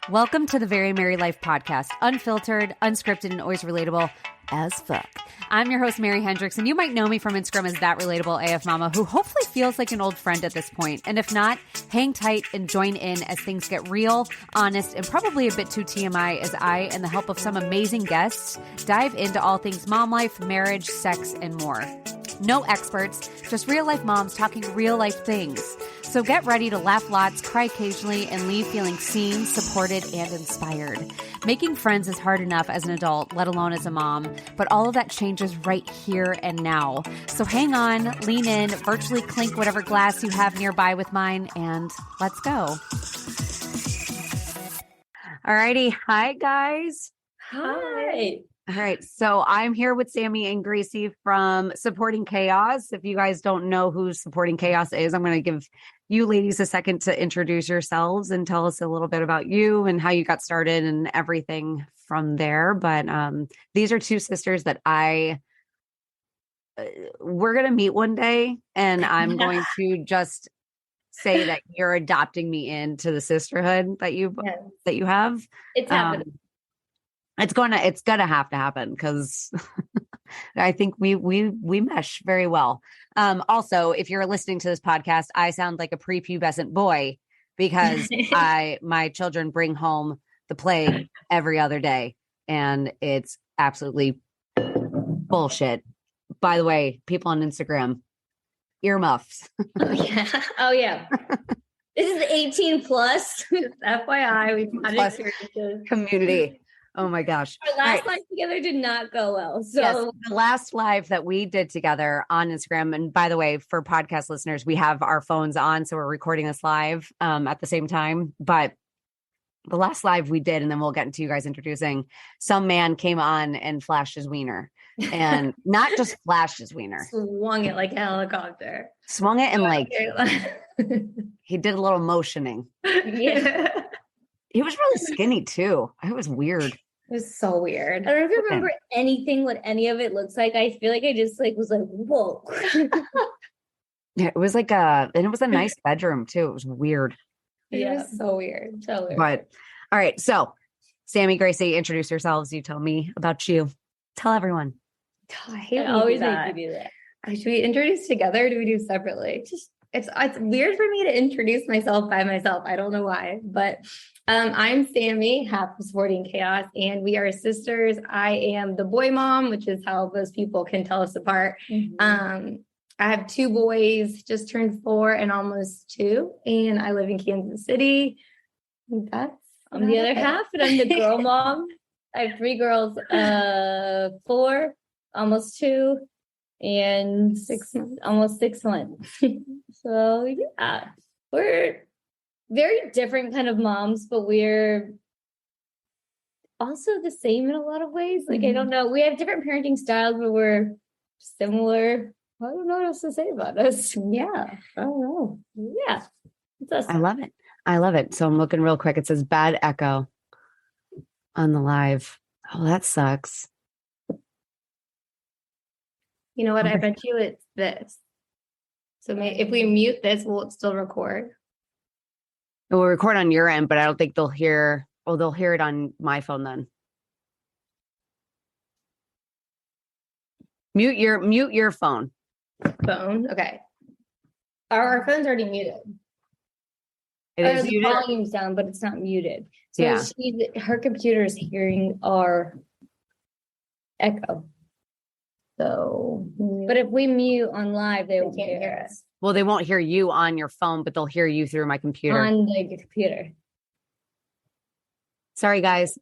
Welcome to the Very Merry Life podcast, unfiltered, unscripted, and always relatable as fuck. I'm your host, Mary Hendricks, and you might know me from Instagram as That Relatable AF Mama, who hopefully feels like an old friend at this point. And if not, hang tight and join in as things get real, honest, and probably a bit too TMI as I, and the help of some amazing guests, dive into all things mom life, marriage, sex, and more. No experts, just real life moms talking real life things. So get ready to laugh lots, cry occasionally, and leave feeling seen, supported, and inspired. Making friends is hard enough as an adult, let alone as a mom, but all of that changes right here and now. So hang on, lean in, virtually clink whatever glass you have nearby with mine, and let's go. Alrighty. Hi, guys. Hi. All right. So I'm here with Sammy and Gracie from Supporting Chaos. If you guys don't know who Supporting Chaos is, I'm going to give you ladies a second to introduce yourselves and tell us a little bit about you and how you got started and everything from there. But these are two sisters that we're going to meet one day, and I'm going to just say that you're adopting me into the sisterhood that you have. It's happening. It's gonna have to happen because I think we mesh very well. Also, if you're listening to this podcast, I sound like a prepubescent boy because my children bring home the plague every other day, and it's absolutely bullshit. By the way, people on Instagram, earmuffs. Oh yeah. This is 18 plus. FYI, we've had experiences. Community. Oh my gosh. Our last live together did not go well. So yes, the last live that we did together on Instagram, and by the way, for podcast listeners, we have our phones on, so we're recording this live at the same time. But the last live we did, and then we'll get into you guys introducing, some man came on and flashed his wiener. And not just flashed his wiener. Swung it like a helicopter. Swung it and like he did a little motioning. Yeah. He was really skinny too. It was weird. It was so weird. I don't even remember anything, what any of it looks like. I feel like I just was like, whoa. Yeah, it was and it was a nice bedroom too. It was weird. Yeah. It was so weird. So weird. But all right. So Sammy, Gracie, introduce yourselves. You tell me about you. Tell everyone. I always like to do that. Should we introduce together or do we do separately? It's weird for me to introduce myself by myself. I don't know why, but I'm Sammy, half of Supporting Chaos, and we are sisters. I am the boy mom, which is how most people can tell us apart. Mm-hmm. I have two boys, just turned 4 and almost 2, and I live in Kansas City. I'm the other half, and I'm the girl mom. I have 3 girls, 4, almost 2. And 6 months, almost 6 months. So yeah, we're very different kind of moms, but we're also the same in a lot of ways. Like, I don't know, we have different parenting styles, but we're similar. I don't know what else to say about us. Yeah, I don't know. Yeah, it's us. I love it. So I'm looking real quick. It says bad echo on the live. Oh, that sucks. You know what? I bet you it's this. So if we mute this, will it still record? It will record on your end, but I don't think they'll hear. Oh, they'll hear it on my phone then. Mute your phone. Phone? Okay. Our phone's already muted. It is the muted. Volume's down, but it's not muted. So yeah. Her computer is hearing our echo. So, but if we mute on live, they can't hear us. Well, they won't hear you on your phone, but they'll hear you through my computer. On the computer. Sorry, guys.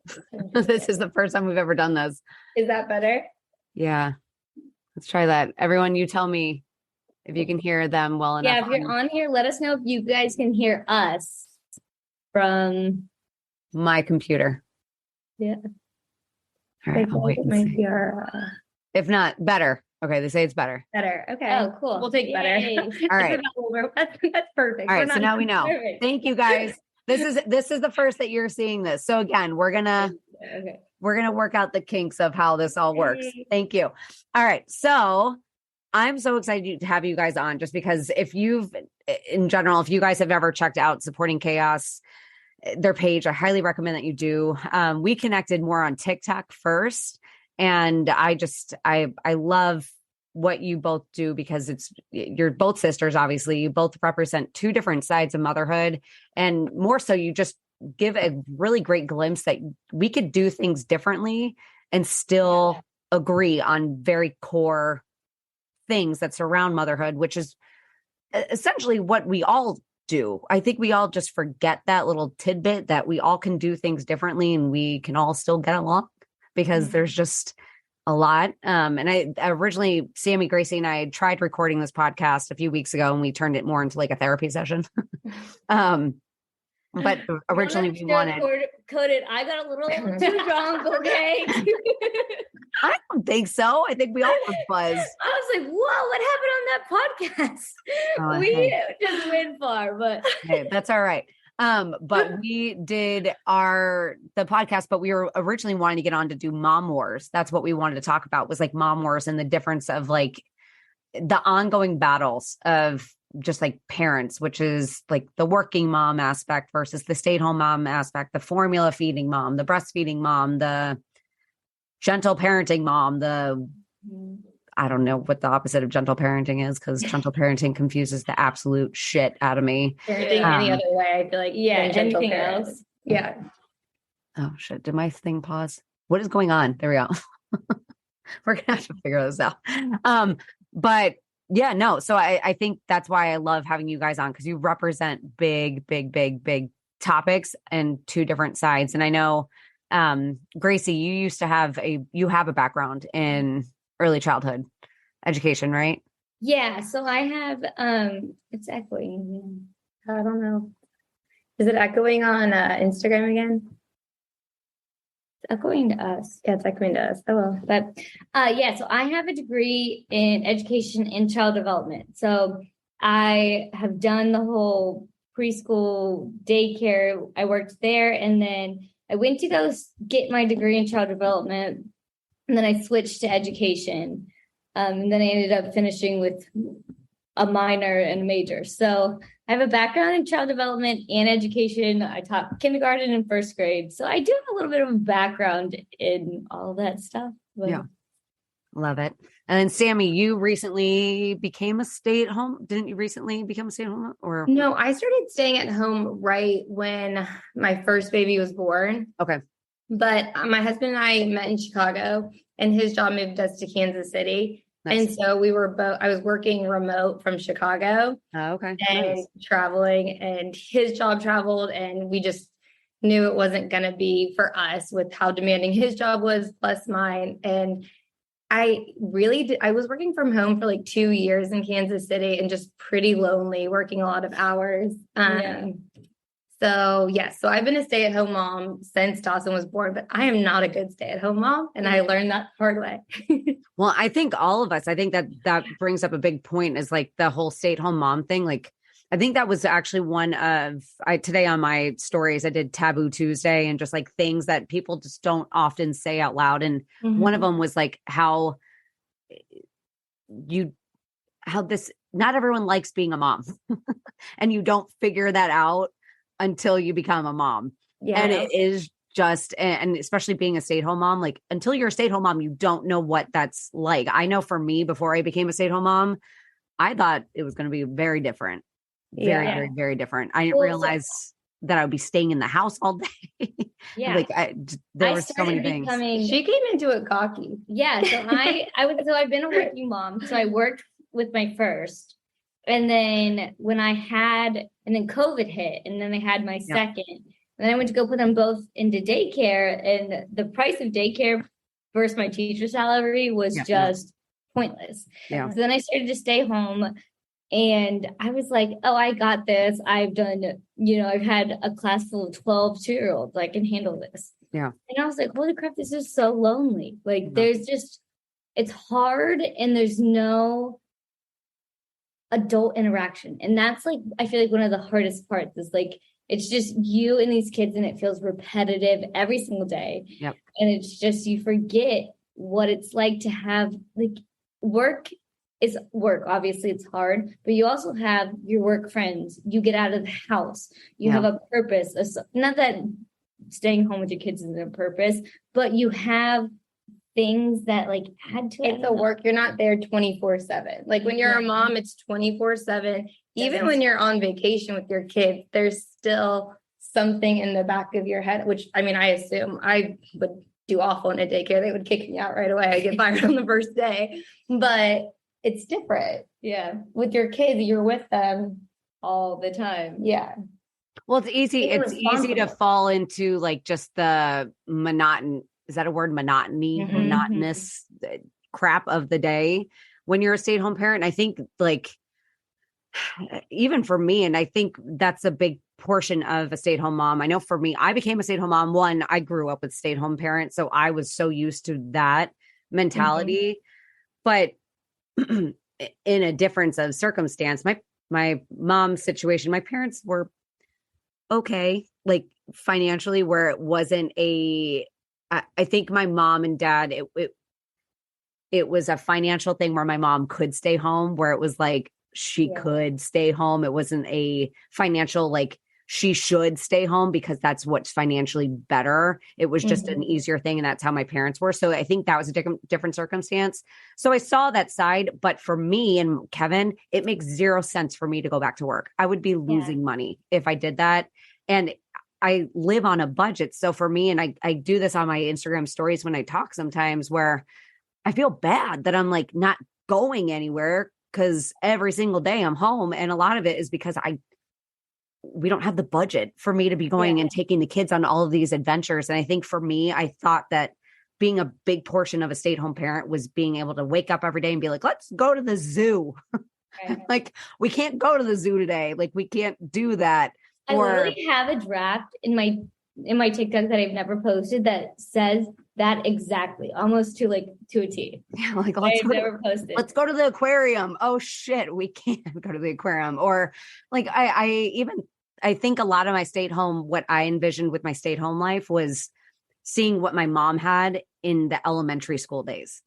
This is the first time we've ever done this. Is that better? Yeah. Let's try that. Everyone, you tell me if you can hear them well enough. Yeah, if you're on here, let us know if you guys can hear us from my computer. Yeah. All right. I'll wait and see. If not, better. Okay, they say it's better. Better. Okay. Oh, cool. We'll take better. All right. That's perfect. All right. So now we know. Perfect. Thank you, guys. This is the first that you're seeing this. So again, we're gonna work out the kinks of how this all works. Thank you. All right. So I'm so excited to have you guys on, just because if you guys have ever checked out Supporting Chaos, their page. I highly recommend that you do. We connected more on TikTok first. And I love what you both do because you're both sisters. Obviously you both represent two different sides of motherhood, and more so you just give a really great glimpse that we could do things differently and still agree on very core things that surround motherhood, which is essentially what we all do. I think we all just forget that little tidbit that we all can do things differently and we can all still get along because there's just a lot. And I originally, Sammy, Gracie, and I tried recording this podcast a few weeks ago, and we turned it more into like a therapy session. But originally we wanted coded. I got a little too drunk. Okay. I don't think so. I think we all were buzzed. I was like, whoa, what happened on that podcast? We just went far, but hey, that's all right. But we did the podcast, but we were originally wanting to get on to do Mom Wars. That's what we wanted to talk about, was like Mom Wars and the difference of like the ongoing battles of just like parents, which is like the working mom aspect versus the stay-at-home mom aspect, the formula feeding mom, the breastfeeding mom, the gentle parenting mom, I don't know what the opposite of gentle parenting is, because gentle parenting confuses the absolute shit out of me. Parenting any other way, I feel like anything else. Yeah. Oh shit! Did my thing pause? What is going on? There we go. We're gonna have to figure this out. But yeah, no. So I think that's why I love having you guys on, because you represent big topics and two different sides. And I know, Gracie, you have a background in early childhood education, right? Yeah. So I have, it's echoing. I don't know. Is it echoing on Instagram again? It's echoing to us. Yeah, it's echoing to us. Oh, well. But yeah, so I have a degree in education and child development. So I have done the whole preschool daycare. I worked there, and then I went to go get my degree in child development, and then I switched to education. And then I ended up finishing with a minor and a major. So I have a background in child development and education. I taught kindergarten and first grade. So I do have a little bit of a background in all that stuff. But... Yeah. Love it. And then Sammy, you recently became a stay-at-home. Didn't you recently become a stay-at-home? Or no, I started staying at home right when my first baby was born. Okay. But my husband and I met in Chicago, and his job moved us to Kansas City. Nice. And so we were both, I was working remote from Chicago. Oh, okay. And nice. Traveling, and his job traveled, and we just knew it wasn't going to be for us with how demanding his job was plus mine. And I was working from home for like 2 years in Kansas City, and just pretty lonely, working a lot of hours. So yes, so I've been a stay-at-home mom since Dawson was born, but I am not a good stay-at-home mom. And I learned that the hard way. Well, I think all of us, I think that brings up a big point, is like the whole stay-at-home mom thing. Like, I think that was actually one of, today on my stories, I did Taboo Tuesday, and just like things that people just don't often say out loud. And one of them was like how not everyone likes being a mom and you don't figure that out until you become a mom. Yeah. And it is just, and especially being a stay-at-home mom, like until you're a stay-at-home mom, you don't know what that's like. I know for me, before I became a stay-at-home mom, I thought it was going to be very different. Very, very different. I didn't realize that I would be staying in the house all day. Yeah. Like there were so many things. She came into it cocky. Yeah. So I've been a working mom. So I worked with my first, and then and then COVID hit, and then I had my second, and then I went to go put them both into daycare, and the price of daycare versus my teacher salary was just pointless. Yeah. So then I started to stay home. And I was like, oh, I got this. I've done, I've had a class full of 12 2-year-olds. I can handle this. Yeah. And I was like, holy crap, this is so lonely. Like it's hard, and there's no adult interaction. And that's like, I feel like one of the hardest parts is like, it's just you and these kids, and it feels repetitive every single day. Yep. And it's just, you forget what it's like to have like work it's work. Obviously it's hard, but you also have your work friends. You get out of the house. You have a purpose. Not that staying home with your kids isn't a purpose, but you have things that like add to it. It's a work. You're not there 24/7. Like when you're a mom, it's 24/7. Even when you're on vacation with your kids, there's still something in the back of your head, which I mean, I assume I would do awful in a daycare. They would kick me out right away. I get fired on the first day, but it's different. Yeah. With your kids, you're with them all the time. Yeah. Well, it's easy. It's easy to fall into like just the is that a word? Monotonous crap of the day when you're a stay-at-home parent. I think like, even for me, and I think that's a big portion of a stay-at-home mom. I know for me, I became a stay-at-home mom. One, I grew up with stay-at-home parents, so I was so used to that mentality. But in a difference of circumstance, my mom's situation, my parents were okay, like financially, where it wasn't I think my mom and dad, it was a financial thing where my mom could stay home, where it was like she could stay home. It wasn't a financial, like she should stay home because that's what's financially better. It was just an easier thing. And that's how my parents were. So I think that was a different circumstance. So I saw that side, but for me and Kevin, it makes zero sense for me to go back to work. I would be losing money if I did that. And I live on a budget. So for me, and I do this on my Instagram stories when I talk sometimes, where I feel bad that I'm like not going anywhere because every single day I'm home. And a lot of it is because we don't have the budget for me to be going and taking the kids on all of these adventures. And I think for me, I thought that being a big portion of a stay-at-home parent was being able to wake up every day and be like, let's go to the zoo. Like, we can't go to the zoo today. Like, we can't do that. I literally have a draft in my TikTok that I've never posted that says that exactly, almost to a T. Yeah, like let's go to the aquarium. Oh shit, we can't go to the aquarium. Or like I think a lot of my stay-at-home, what I envisioned with my stay-at-home life was seeing what my mom had in the elementary school days.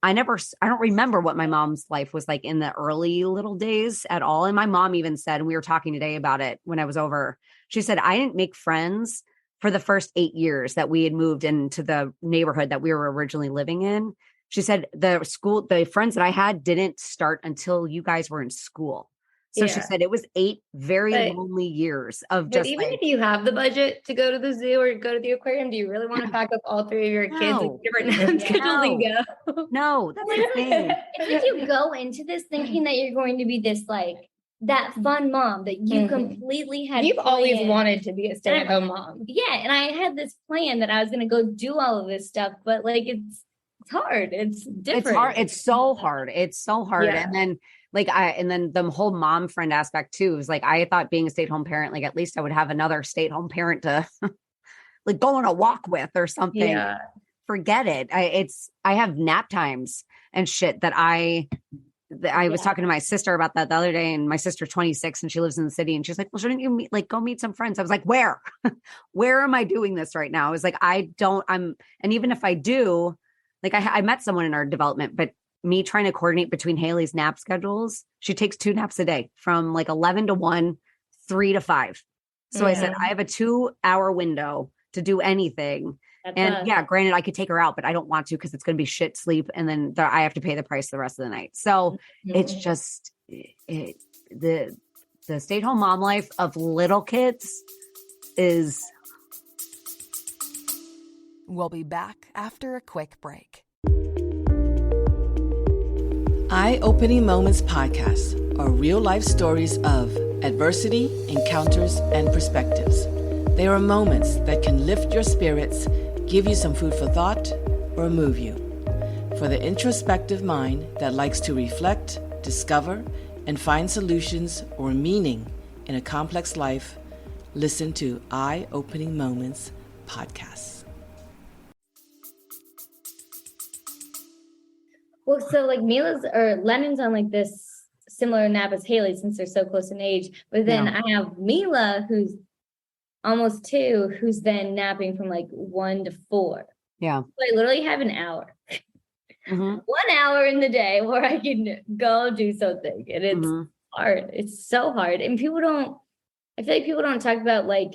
I don't remember what my mom's life was like in the early little days at all. And my mom even said, and we were talking today about it when I was over, she said, I didn't make friends for the first 8 years that we had moved into the neighborhood that we were originally living in. She said, the friends that I had didn't start until you guys were in school. So she said it was 8 very lonely years of just. But even if you have the budget to go to the zoo or go to the aquarium, do you really want to pack up all 3 of your kids with different schedules and go? No, that's the thing. It's like you go into this thinking that you're going to be this like that fun mom that you completely had. You've always wanted to be a stay-at-home mom. Yeah, and I had this plan that I was going to go do all of this stuff, but like it's hard. It's different. It's hard. It's so hard. It's so hard. Yeah. And then. And then the whole mom friend aspect too, was like, I thought being a stay-at-home parent, like at least I would have another stay-at-home parent to like go on a walk with or something. Yeah. Forget it. I have nap times and shit that I was talking to my sister about that the other day, and my sister's 26 and she lives in the city, and she's like, well, shouldn't you go meet some friends? I was like, where am I doing this right now? I was like, and even if I do, like I met someone in our development, but me trying to coordinate between Haley's nap schedules. She takes 2 naps a day from like 11 to 1, 3 to 5. So I said, I have a 2-hour window to do anything. Granted, I could take her out, but I don't want to because it's going to be shit sleep. And then I have to pay the price the rest of the night. So it's just the stay-at-home mom life of little kids is. We'll be back after a quick break. Eye-Opening Moments podcast are real-life stories of adversity, encounters, and perspectives. They are moments that can lift your spirits, give you some food for thought, or move you. For the introspective mind that likes to reflect, discover, and find solutions or meaning in a complex life, listen to Eye-Opening Moments podcast. Well, so like Lennon's on like this similar nap as Haley since they're so close in age. But then I have Mila, who's almost 2, who's then napping from like 1 to 4. Yeah. So I literally have an hour. 1 hour in the day where I can go do something. And it's hard. It's so hard. And I feel like people don't talk about like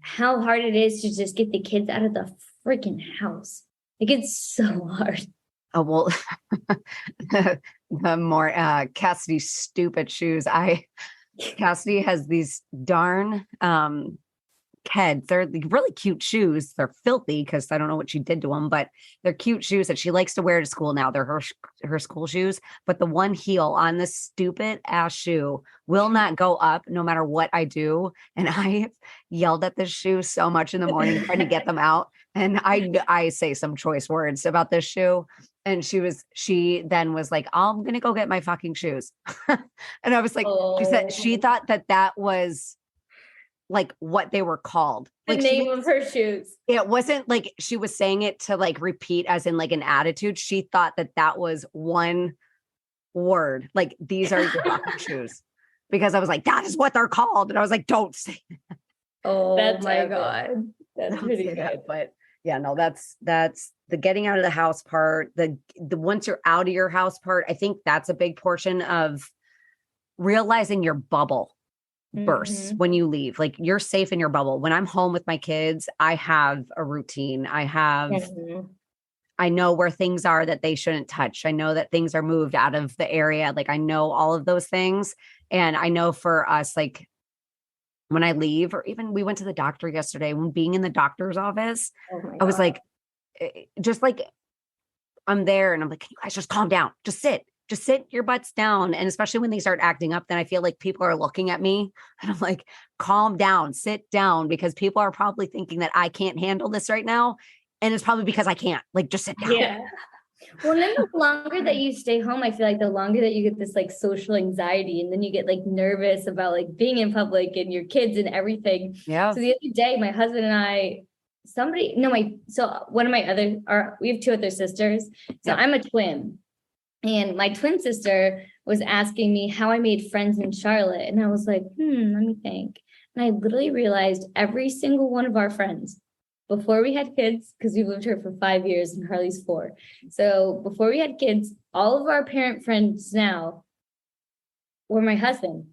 how hard it is to just get the kids out of the freaking house. Like it's so hard. Oh, well, the more Cassidy's stupid shoes. Cassidy has these darn Keds. They're really cute shoes. They're filthy because I don't know what she did to them, but they're cute shoes that she likes to wear to school now. They're her school shoes, but the one heel on this stupid ass shoe will not go up no matter what I do. And I yelled at this shoe so much in the morning trying to get them out. And I say some choice words about this shoe. And she then was like, I'm going to go get my fucking shoes. And I was like, she thought that was like what they were called. The like name of her shoes. It wasn't like she was saying it to like repeat as in like an attitude. She thought that was one word. Like, these are your fucking shoes. Because I was like, that is what they're called. And I was like, don't say that. Oh, that's my God. That's pretty good. That, but yeah, no, that's the getting out of the house part. The once you're out of your house part, I think that's a big portion of realizing your bubble bursts when you leave. Like, you're safe in your bubble. When I'm home with my kids, I have a routine. I know where things are that they shouldn't touch. I know that things are moved out of the area. Like, I know all of those things. And I know for us, like, when I leave, or even we went to the doctor yesterday, when being in the doctor's office, I was like, just like, I'm there and I'm like, can you guys just calm down? Just sit your butts down. And especially when they start acting up, then I feel like people are looking at me and I'm like, calm down, sit down, because people are probably thinking that I can't handle this right now. And it's probably because I can't. Like, just sit down. Yeah. Well, then the longer that you stay home, I feel like the longer that you get this like social anxiety, and then you get like nervous about like being in public and your kids and everything. Yeah. So the other day, my husband and I, we have two other sisters. So I'm a twin, and my twin sister was asking me how I made friends in Charlotte. And I was like, let me think. And I literally realized every single one of our friends before we had kids, because we've lived here for 5 years and Harley's 4. So before we had kids, all of our parent friends now were my husband.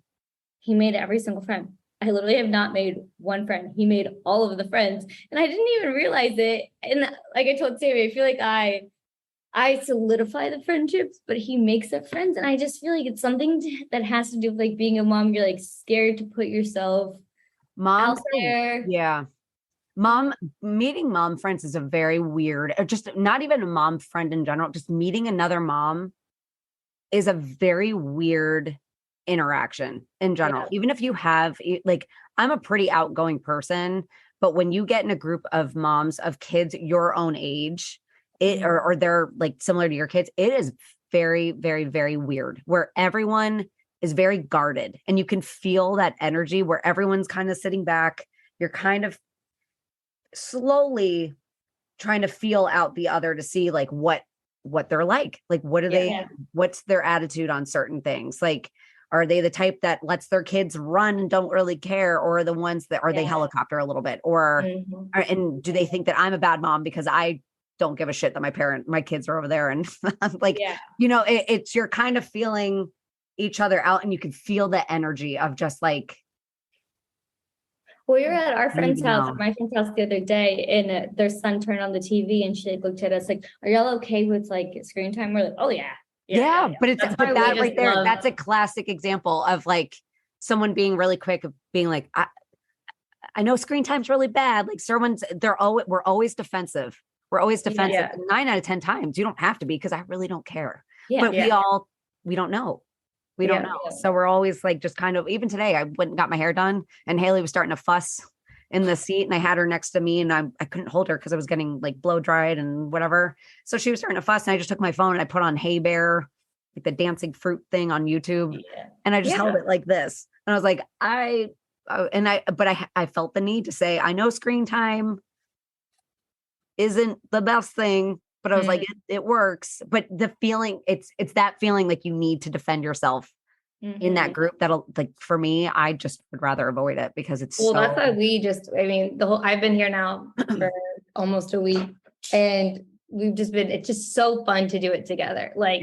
He made every single friend. I literally have not made one friend. He made all of the friends. And I didn't even realize it. And like I told Sammy, I feel like I solidify the friendships, but he makes up friends. And I just feel like it's something that has to do with like being a mom. You're like scared to put yourself out there. Yeah. Meeting mom friends is a very weird, or just not even a mom friend in general, just meeting another mom is a very weird interaction in general. Even if you have, like, I'm a pretty outgoing person, but when you get in a group of moms of kids your own age, or they're like similar to your kids, it is very, very, very weird, where everyone is very guarded and you can feel that energy where everyone's kind of sitting back. You're kind of slowly trying to feel out the other to see like what they're like what are they, what's their attitude on certain things. Like, are they the type that lets their kids run and don't really care, or are the ones that they helicopter a little bit, or and do they think that I'm a bad mom because I don't give a shit that my kids are over there, and I'm like, it's you're kind of feeling each other out, and you can feel the energy of just like. We were at our friend's house, my friend's house the other day, and their son turned on the TV, and she looked at us like, "Are y'all okay with like screen time?" We're like, "Oh yeah." But that right there, that's a classic example of like someone being really quick of being like, I know screen time's really bad. Like we're always defensive. We're always defensive. 9 out of 10 times, you don't have to be, because I really don't care. But we don't know. We don't know. So we're always like, just kind of, even today, I went and got my hair done and Haley was starting to fuss in the seat, and I had her next to me, and I couldn't hold her because I was getting like blow dried and whatever. So she was starting to fuss, and I just took my phone and I put on Hey Bear, like the dancing fruit thing on YouTube. And I just held it like this. And I was like, I felt the need to say, I know screen time isn't the best thing, but I was like, it works. But the feeling, it's that feeling like you need to defend yourself in that group. That'll, like, for me, I just would rather avoid it because it's that's why I've been here now for almost a week, and it's just so fun to do it together. Like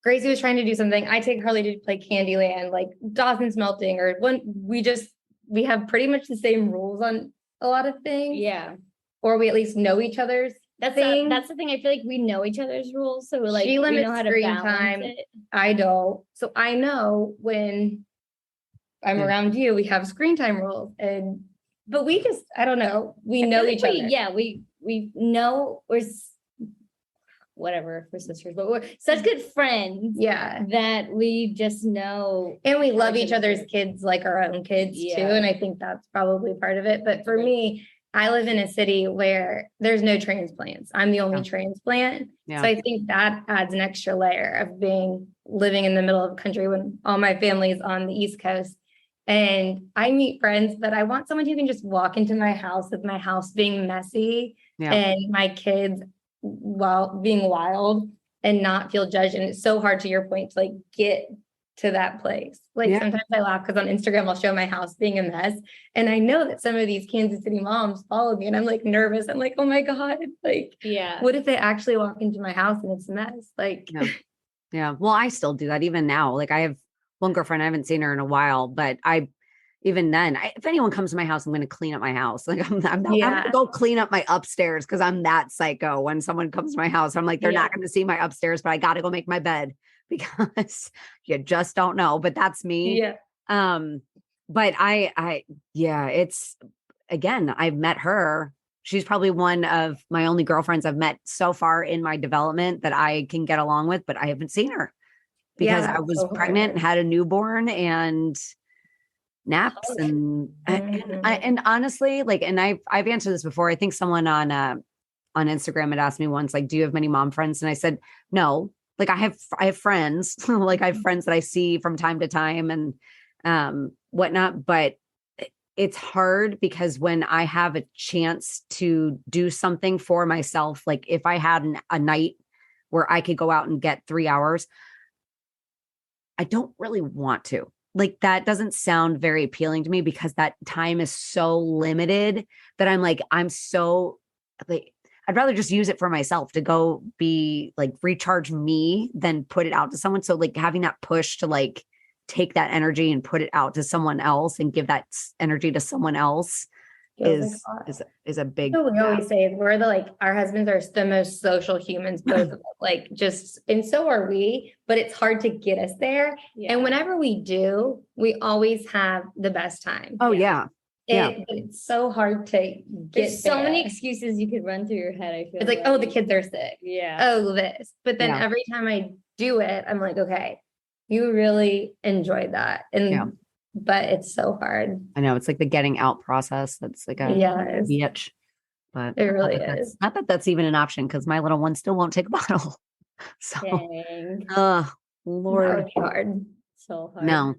Gracie was trying to do something. I take Harley to play Candyland, like Dawson's Melting, or we have pretty much the same rules on a lot of things. Yeah. Or we at least know each other's thing. That's the thing. I feel like we know each other's rules. So like she limits we know how screen to time. it. I don't. So I know when I'm around you, we have screen time rules. But we just, I don't know. We know each other. Yeah, we know we're sisters, but we're such good friends. Yeah. That we just know. And we love each other's kids like our own kids too. And I think that's probably part of it. But for me, I live in a city where there's no transplants. I'm the only transplant. Yeah. So I think that adds an extra layer of living in the middle of the country when all my family is on the East Coast. And I meet friends, but I want someone who can just walk into my house with my house being messy and my kids being wild and not feel judged. And it's so hard, to your point, to like get to that place. Like sometimes I laugh because on Instagram, I'll show my house being a mess. And I know that some of these Kansas City moms follow me and I'm like nervous. I'm like, oh my God, like, what if they actually walk into my house and it's a mess? Like, yeah. Well, I still do that even now. Like I have one girlfriend, I haven't seen her in a while, but even then, if anyone comes to my house, I'm going to clean up my house. Like I'm going to go clean up my upstairs because I'm that psycho. When someone comes to my house, I'm like, they're not going to see my upstairs, but I got to go make my bed because you just don't know. But that's me. Yeah. But it's, again, I've met her. She's probably one of my only girlfriends I've met so far in my development that I can get along with, but I haven't seen her because I was pregnant and had a newborn and naps and honestly, like, and I've answered this before. I think someone on Instagram had asked me once, like, do you have many mom friends? And I said, no, like I have friends, like I have friends that I see from time to time and whatnot, but it's hard because when I have a chance to do something for myself, like if I had a night where I could go out and get 3 hours, I don't really want to. Like that doesn't sound very appealing to me because that time is so limited that I'm like, I'd rather just use it for myself to go be like recharge me than put it out to someone. So like having that push to like take that energy and put it out to someone else and give that energy to someone else is a big. What we always say is we're our husbands are the most social humans, both of them, like just, and so are we, but it's hard to get us there. Yeah. And whenever we do, we always have the best time. Oh yeah. It's so hard to get. There's so many excuses you could run through your head. I feel it's like, oh, the kids are sick. Yeah. Oh, this. But then every time I do it, I'm like, okay, you really enjoyed that. And but it's so hard. I know it's like the getting out process. That's like a bitch. But it really is. Not that that's even an option because my little one still won't take a bottle. So, Lord, that would be hard. So hard. No.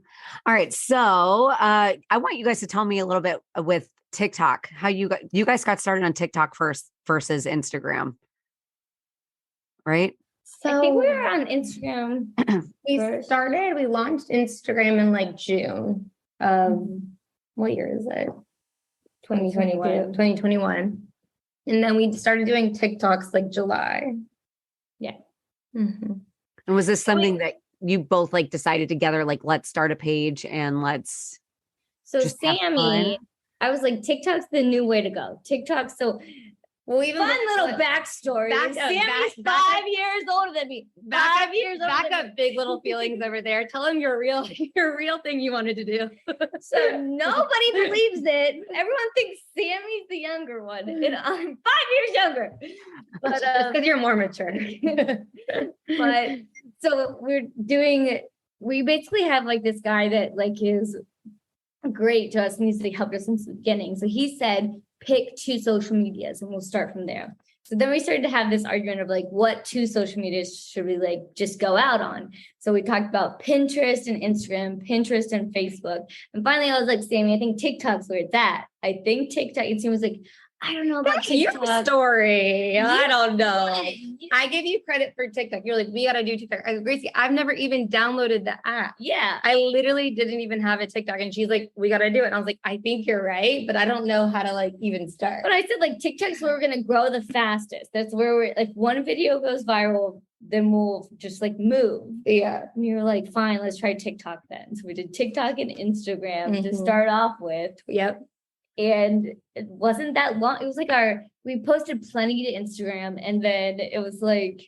All right. So I want you guys to tell me a little bit with TikTok, how you guys got started on TikTok first versus Instagram. Right? So I think we were on Instagram. We launched Instagram in like June of what year is it? 2021. And then we started doing TikToks like July. Yeah. Mm-hmm. And was this something that you both like decided together, like, let's start a page and let's. So Sammy, I was like, TikTok's the new way to go. TikTok. So even fun little backstory. Sammy's 5 years older than me. 5 years older. Back up, big little feelings over there. Tell him your real thing you wanted to do. So nobody believes it. Everyone thinks Sammy's the younger one, and I'm 5 years younger. But because you're more mature. But so we basically have like this guy that like is great to us and he's like helped us since the beginning. So he said, pick 2 social medias and we'll start from there. So then we started to have this argument of like, what 2 social medias should we like just go out on? So we talked about Pinterest and Instagram, Pinterest and Facebook. And finally I was like, Sammy, I think TikTok's where it's at. I think TikTok, and Sammy was like, I don't know about That's your TikTok. story. I don't know. I give you credit for TikTok. You're like, we got to do TikTok. I go, Gracie, I've never even downloaded the app. Yeah. I literally didn't even have a TikTok. And she's like, we got to do it. And I was like, I think you're right, but I don't know how to like even start. But I said like TikTok's where we're going to grow the fastest. That's where we're like, one video goes viral, then we'll just like move. Yeah. And you were like, fine, let's try TikTok then. So we did TikTok and Instagram to start off with. Yep. And it wasn't that long. It was like we posted plenty to Instagram, and then it was like,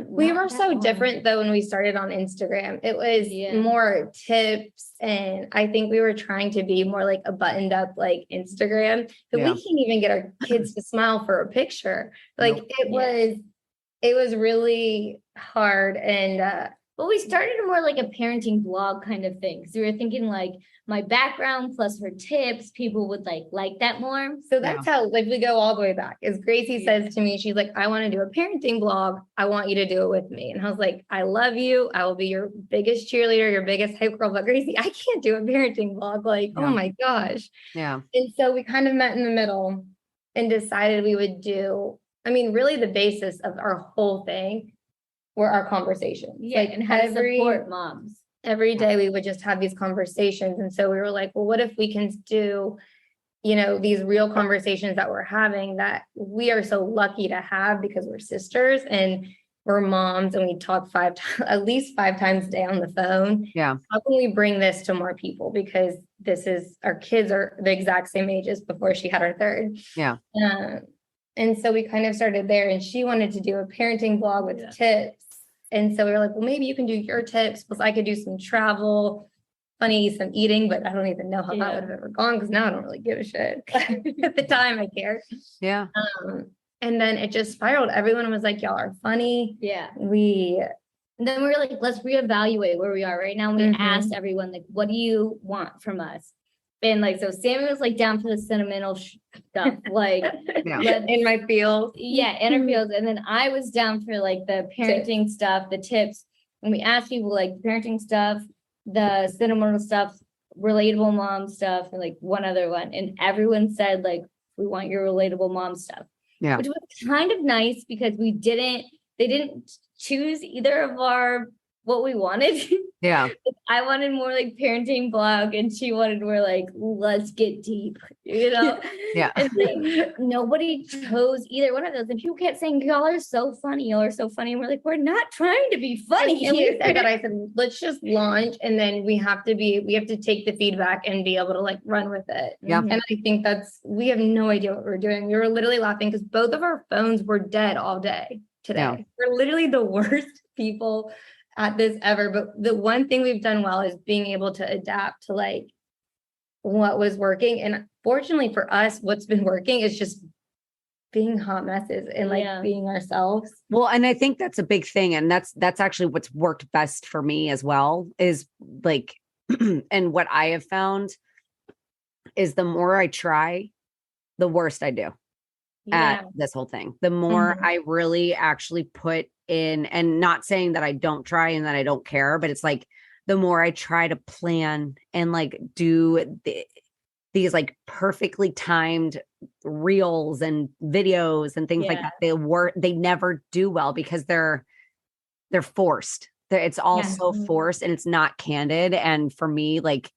we were so different though when we started on Instagram. It was more tips, and I think we were trying to be more like a buttoned up like Instagram. But we can't even get our kids to smile for a picture. Like it was really hard. And but we started more like a parenting blog kind of thing. So we were thinking like my background plus her tips, people would like that more. So that's how like we go all the way back. As Gracie says to me, she's like, I want to do a parenting blog. I want you to do it with me. And I was like, I love you. I will be your biggest cheerleader, your biggest hype girl. But Gracie, I can't do a parenting blog. Like, oh my gosh. Yeah. And so we kind of met in the middle and decided we would do, I mean, really the basis of our whole thing were our conversations. Yeah, like and how to support moms. Every day we would just have these conversations. And so we were like, well, what if we can do, you know, these real conversations that we're having that we are so lucky to have because we're sisters and we're moms and we talk at least 5 times a day on the phone. Yeah. How can we bring this to more people? Because our kids are the exact same age as before she had her third. Yeah. And so we kind of started there, and she wanted to do a parenting blog with tips. And so we were like, well, maybe you can do your tips, plus I could do some travel, some eating, but I don't even know how that would have ever gone because now I don't really give a shit. At the time I cared. Yeah. And then it just spiraled. Everyone was like, y'all are funny. Yeah. And then we were like, let's reevaluate where we are right now. And we asked everyone, like, what do you want from us? And like, so Sammy was like down for the sentimental stuff, like in my feels. Yeah, in her feels. And then I was down for like the parenting stuff, the tips. And we asked people like parenting stuff, the sentimental stuff, relatable mom stuff, and like one other one. And everyone said like, we want your relatable mom stuff. Yeah. Which was kind of nice because they didn't choose either of what we wanted. Yeah. I wanted more like parenting blog, and she wanted more like, let's get deep, you know? Yeah. And like, nobody chose either one of those. And people kept saying, y'all are so funny. Y'all are so funny. And we're like, we're not trying to be funny. And we said that. I said, let's just launch. And then we have to take the feedback and be able to like run with it. Yeah. And I think we have no idea what we're doing. We were literally laughing because both of our phones were dead all day today. Yeah. We're literally the worst people at this ever. But the one thing we've done well is being able to adapt to like what was working. And fortunately for us, what's been working is just being hot messes and like being ourselves. Well, and I think that's a big thing. And that's actually what's worked best for me as well is like, and what I have found is the more I try, the worse I do at this whole thing. The more I really actually put in, and not saying that I don't try and that I don't care, but it's like the more I try to plan and like do these like perfectly timed reels and videos and things like that, they never do well because they're forced. It's all so forced and it's not candid. And for me, like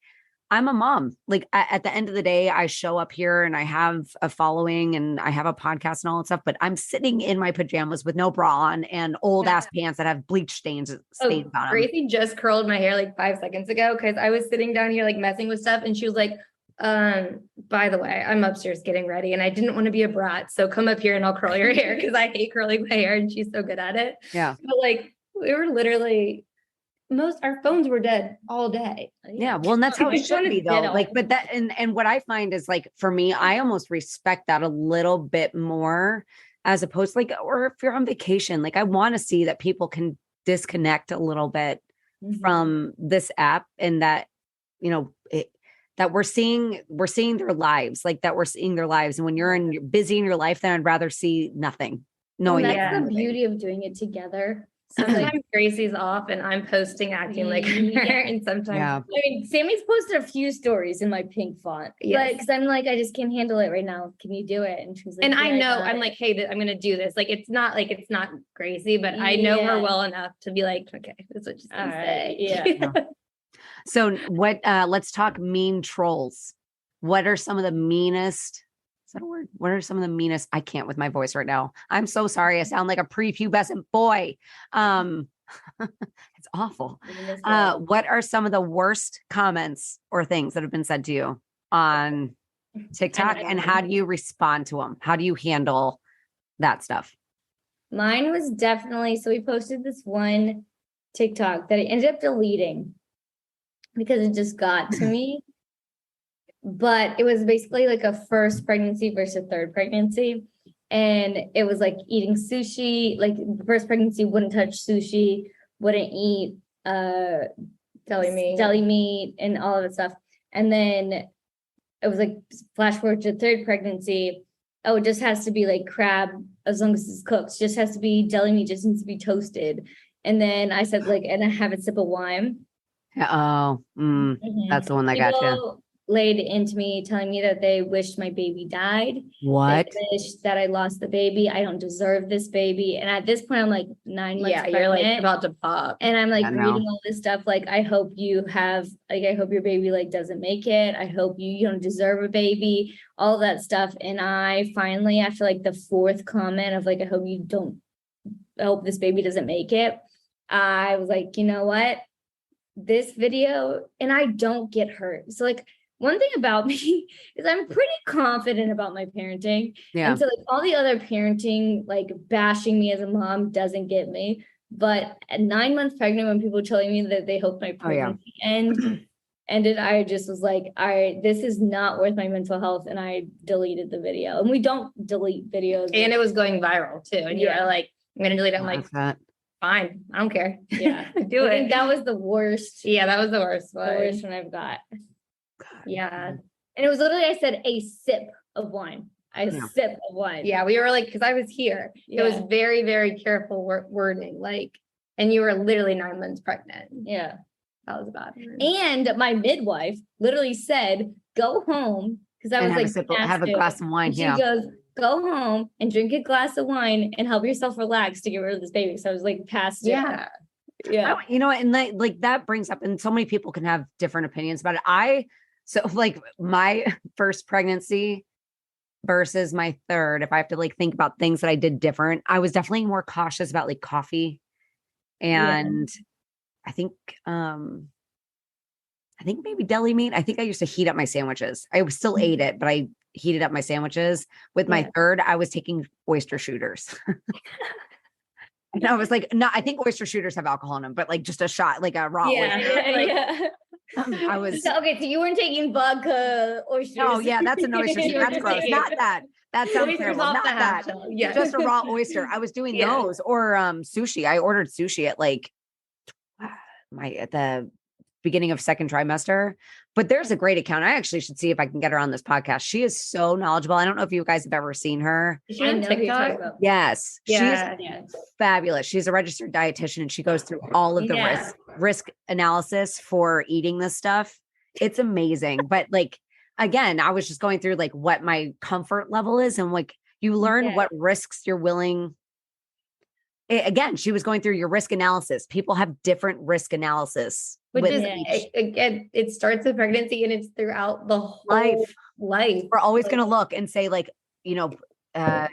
I'm a mom. Like at the end of the day, I show up here and I have a following and I have a podcast and all that stuff, but I'm sitting in my pajamas with no bra on and old ass pants that have bleach stains on them. Gracie just curled my hair like 5 seconds ago because I was sitting down here like messing with stuff and she was like, by the way, I'm upstairs getting ready and I didn't want to be a brat. So come up here and I'll curl your hair because I hate curling my hair and she's so good at it. Yeah. But like we were literally our phones were dead all day. Yeah. Well, and that's how it should be though. Like, but that, and what I find is like, for me, I almost respect that a little bit more as opposed to like, or if you're on vacation, like I want to see that people can disconnect a little bit from this app and that, you know, that we're seeing their lives, like that we're seeing their lives. And when you're busy in your life, then I'd rather see nothing. Knowing that's the beauty of doing it together. Sometimes Gracie's off and I'm posting acting like her, and sometimes I mean, Sammy's posted a few stories in my pink font, but because I'm like, I just can't handle it right now. Can you do it? And she's like, and I know I'm like, hey, I'm gonna do this. Like, it's not Gracie, but I know her well enough to be like, okay, that's what she's gonna say. Yeah. So what? Let's talk mean trolls. What are some of the meanest? Is that a word? What are some of the meanest? I can't with my voice right now. I'm so sorry. I sound like a prepubescent boy. It's awful. What are some of the worst comments or things that have been said to you on TikTok, and how do you respond to them? How do you handle that stuff? Mine was definitely, so we posted this one TikTok that I ended up deleting because it just got to me. But it was basically like a first pregnancy versus a third pregnancy. And it was like eating sushi, like the first pregnancy wouldn't touch sushi, wouldn't eat deli meat and all of that stuff. And then it was like flash forward to third pregnancy. Oh, it just has to be like crab as long as it's cooked. It just has to be deli meat, just needs to be toasted. And then I said like, and I have a sip of wine. Oh, that's the one that got you. Laid into me, telling me that they wished my baby died. What? They wished that I lost the baby. I don't deserve this baby. And at this point, I'm like 9 months pregnant. You're like about to pop. And I'm like reading all this stuff. Like, I hope you have, like, I hope your baby like doesn't make it. I hope you don't deserve a baby, all that stuff. And I finally, after like the fourth comment of like, I hope this baby doesn't make it, I was like, you know what? This video, and I don't get hurt. So like, one thing about me is I'm pretty confident about my parenting. Yeah. And so like all the other parenting, like bashing me as a mom doesn't get me. But at 9 months pregnant, when people were telling me that they hoped my pregnancy ended, I just was like, all right, this is not worth my mental health. And I deleted the video. And we don't delete videos. And it was going viral too. And you were like, I'm going to delete it. I'm like, fine. I don't care. Yeah. Do it. I think that was the worst. Yeah, that was the worst one. The worst one I've got. Yeah. And it was literally, I said a sip of wine. Sip of wine. Yeah, we were like, because I was here. Yeah. It was very, very careful wording. Like, and you were literally 9 months pregnant. Yeah. That was bad. And my midwife literally said, go home. Because I was like, have a glass of wine. She goes, go home and drink a glass of wine and help yourself relax to get rid of this baby. So I was like, past it. Yeah. Yeah. You know, and like that brings up, and so many people can have different opinions about it. So like my first pregnancy versus my third, if I have to like think about things that I did different, I was definitely more cautious about like coffee. And I think maybe deli meat. I think I used to heat up my sandwiches. I still ate it, but I heated up my sandwiches. With my third, I was taking oyster shooters. And I was like, no, I think oyster shooters have alcohol in them, but like just a shot, like a raw oyster. I was okay. So you weren't taking vodka oysters. No, that's an oyster. That's gross. Not that. That sounds terrible. Not that. Yeah, just a raw oyster. I was doing those or sushi. I ordered sushi at like at the beginning of second trimester. But there's a great account. I actually should see if I can get her on this podcast. She is so knowledgeable. I don't know if you guys have ever seen her. Is she on TikTok? Yes. Yeah, she's fabulous. She's a registered dietitian and she goes through all of the risk analysis for eating this stuff. It's amazing. But like, again, I was just going through like what my comfort level is, and like you learn what risks you're willing. Again, she was going through your risk analysis. People have different risk analysis. Which is, again, it starts with pregnancy and it's throughout the whole life. We're always going to look and say like, you know,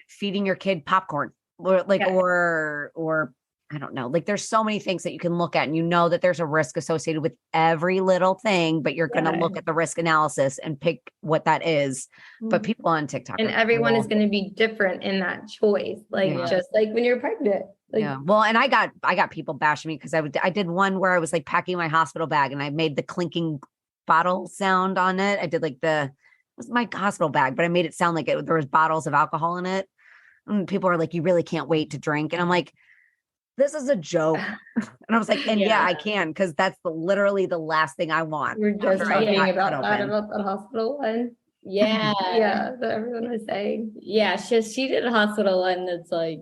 feeding your kid popcorn or like, or I don't know, like there's so many things that you can look at, and you know that there's a risk associated with every little thing, but you're going to look at the risk analysis and pick what that is. But people on TikTok, and everyone is going to be different in that choice. Like just like when you're pregnant. Like, well, and I got people bashing me because I did one where I was like packing my hospital bag and I made the clinking bottle sound on it. I did like it was my hospital bag, but I made it sound like there was bottles of alcohol in it. And people are like, you really can't wait to drink. And I'm like, this is a joke. And I was like, and I can, because that's literally the last thing I want. We're just talking about that hospital one. Yeah. Yeah. That everyone was saying. Yeah. She did a hospital one that's like,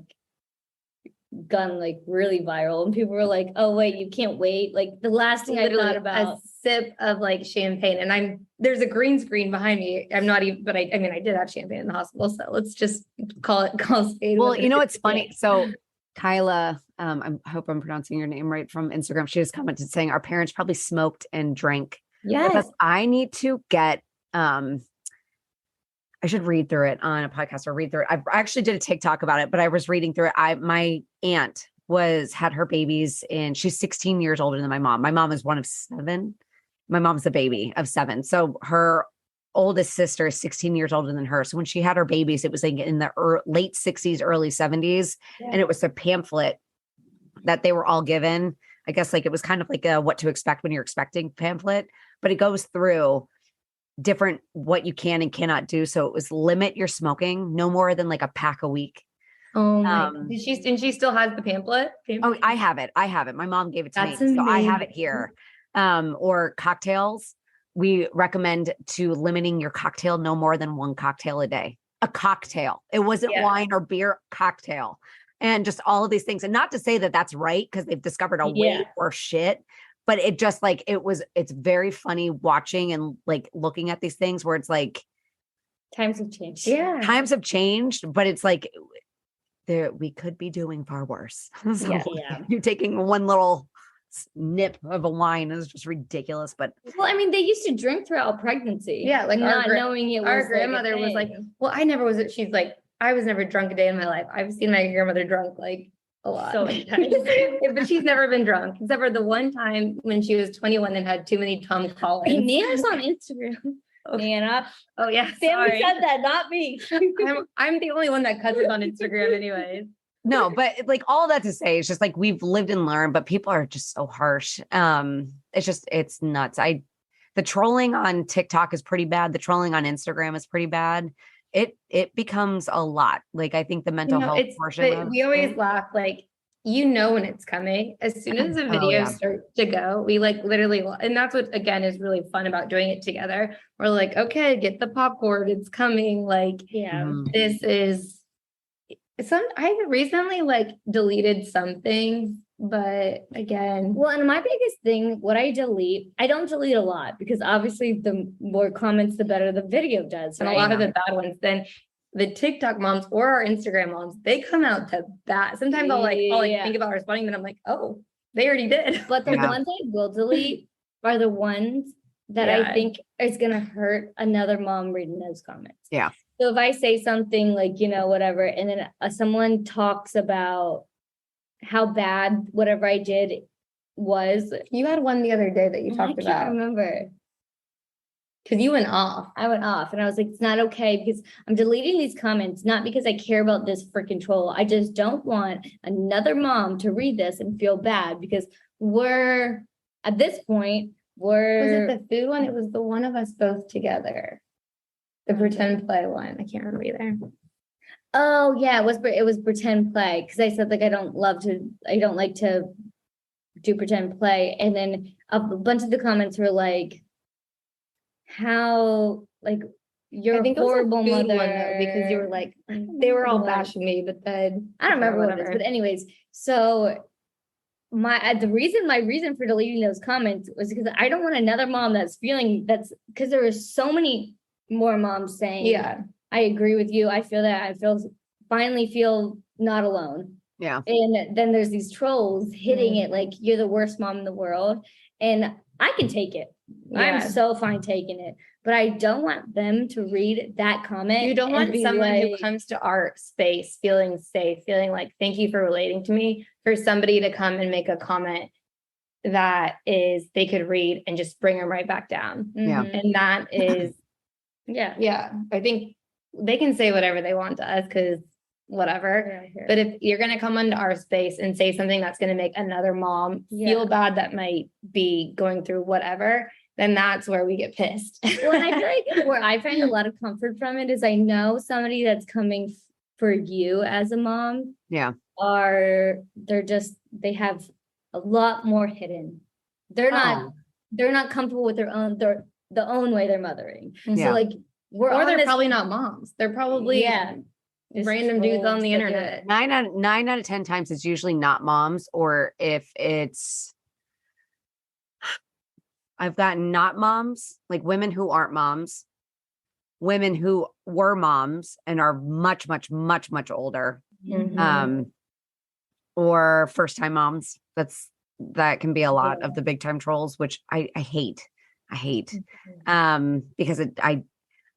gone like really viral, and people were like, "Oh wait, you can't wait!" Like the last thing I thought about a sip of like champagne, and there's a green screen behind me. I'm not even, but I mean, I did have champagne in the hospital, so let's just call it spade. Well, you know what's funny? So Kyla, I hope I'm pronouncing your name right, from Instagram. She just commented saying our parents probably smoked and drank. Yes, because I need to get. I should read through it on a podcast or read through it. I actually did a TikTok about it, but I was reading through it. My aunt had her babies, and she's 16 years older than my mom. My mom is one of 7. My mom's a baby of 7. So her oldest sister is 16 years older than her. So when she had her babies, it was like in the late 60s, early 70s. Yeah. And it was a pamphlet that they were all given. I guess like it was kind of like a what to expect when you're expecting pamphlet, but it goes through different what you can and cannot do. So it was limit your smoking no more than like a pack a week. Oh my! She still has the pamphlet? Oh, I have it. My mom gave it to me. Amazing. So I have it here. Or cocktails. We recommend to limiting your cocktail no more than 1 cocktail a day. A cocktail. It wasn't wine or beer, cocktail. And just all of these things. And not to say that that's right, because they've discovered a way worse shit. But it just like, it's very funny watching and like looking at these things where it's like. Times have changed. Yeah. Times have changed, but it's like we could be doing far worse. So you taking one little nip of a wine is just ridiculous. But well, I mean, they used to drink throughout pregnancy. Yeah. Like not knowing it was our grandmother was like, well, I never was, she's like, I was never drunk a day in my life. I've seen my grandmother drunk like a lot. So but she's never been drunk except for the one time when she was 21 and had too many Tom Collins. Nana's on Instagram. Nana. Oh yeah. Sammy said that, not me. I'm the only one that cuts it on Instagram anyways. No, but like all that to say, it's just like we've lived and learned, but people are just so harsh. It's nuts. The trolling on TikTok is pretty bad. The trolling on Instagram is pretty bad. It becomes a lot. Like I think the mental health portion. We always laugh like, when it's coming. As soon as the videos start to go, we like literally, and that's what again is really fun about doing it together. We're like, okay, get the popcorn. It's coming. Like, this is I recently like deleted some things, but again. Well, and my biggest thing, I don't delete a lot because obviously the more comments, the better the video does. And a lot of the bad ones, then the TikTok moms or our Instagram moms, they come out to bat. Sometimes I'll think about responding, then I'm like, oh, they already did. But the ones I will delete are the ones that I think is going to hurt another mom reading those comments. Yeah. So if I say something like, whatever, and then someone talks about how bad whatever I did was. You had one the other day that you talked about. I can't remember. Because you went off. I went off and I was like, it's not okay because I'm deleting these comments, not because I care about this freaking troll. I just don't want another mom to read this and feel bad because at this point, was it the food one? It was the one of us both together. The pretend play one. I can't remember either. Oh yeah, it was pretend play because I said like I don't like to do pretend play, and then a bunch of the comments were like, "How like you're a horrible mother," though, because you were like they were all bashing me, but then I don't remember what it is. But anyways, so my reason for deleting those comments was because I don't want another mom that's because there were so many more moms saying, I agree with you. I feel that. Finally feel not alone. Yeah. And then there's these trolls hitting it like you're the worst mom in the world. And I can take it. Yeah. I'm so fine taking it. But I don't want them to read that comment. You don't want someone who comes to our space feeling safe, feeling like, thank you for relating to me, for somebody to come and make a comment that they could read and just bring them right back down. Yeah. And that is, yeah. I think they can say whatever they want to us because whatever. Yeah, but if you're going to come into our space and say something that's going to make another mom feel bad that might be going through whatever, then that's where we get pissed. Well, and I feel like where I find a lot of comfort from it is I know somebody that's coming for you as a mom. Yeah. They have a lot more hidden. They're not comfortable with the own way they're mothering. Yeah. So like they're probably not moms. They're probably random dudes on the internet. 9 out of 10 times it's usually not moms, or if it's, I've gotten not moms, like women who aren't moms, women who were moms and are much, much, much, much older, or first time moms. That can be a lot of the big time trolls, which I hate. Because